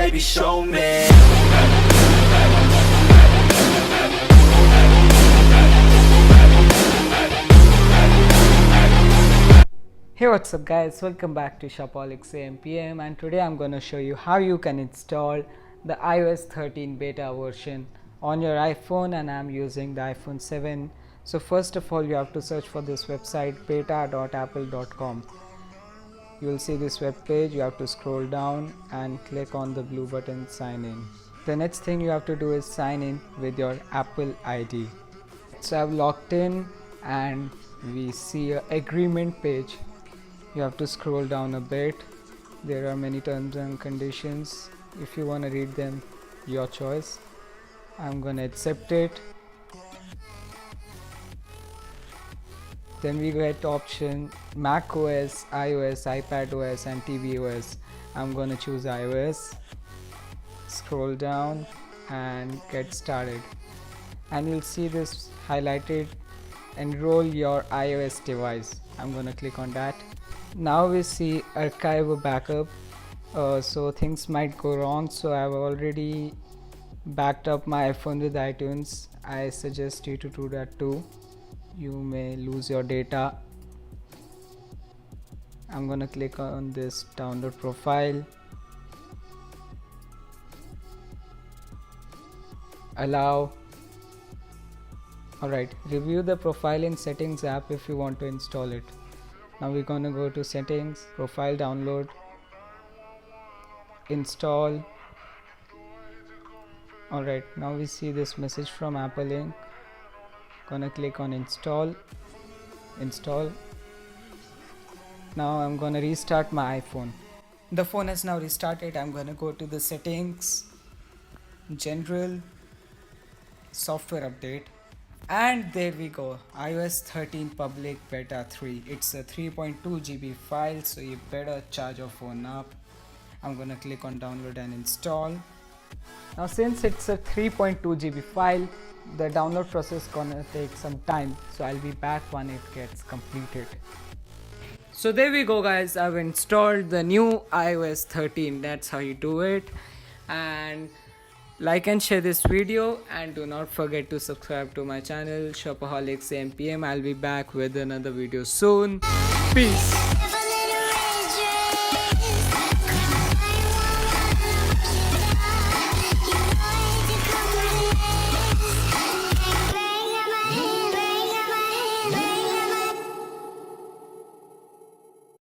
baby, show me. Hey, what's up guys, welcome back to Shopaholics AM/PM, and today I'm going to show you how you can install the iOS 13 beta version on your iPhone, and I'm using the iPhone 7. So first of all, you have to search for this website beta.apple.com. You will see this web page. You have to scroll down and click on the blue button sign in. The next thing you have to do is sign in with your Apple ID. So I've logged in and we see an agreement page. You have to scroll down a bit. There are many terms and conditions. If you want to read them, your choice. I'm gonna accept it. Then we get option Mac OS, iOS, iPad OS and TV OS. I'm gonna choose iOS. Scroll down and get started, and you'll see this highlighted, enroll your iOS device. I'm gonna click on that. Now we see archive a backup, so things might go wrong, so I've already backed up my iPhone with iTunes. I suggest you to do that too. You may lose your data. I'm gonna click on this download profile, allow. Alright, review the profile in settings app if you want to install it. Now we're gonna go to settings, profile, download, install. Alright, now we see this message from Apple Inc. Gonna click on install. Now I'm gonna restart my iPhone. The phone has now restarted. I'm gonna go to the settings, general, software update, and there we go, iOS 13 public beta 3. It's a 3.2 GB file, so you better charge your phone up. I'm gonna click on download and install. Now since it's a 3.2 GB file, the download process gonna take some time, so I'll be back when it gets completed. So there we go guys, I've installed the new iOS 13. That's how you do it. And like and share this video, and do not forget to subscribe to my channel Shopaholics AM/PM. I'll be back with another video soon. Peace.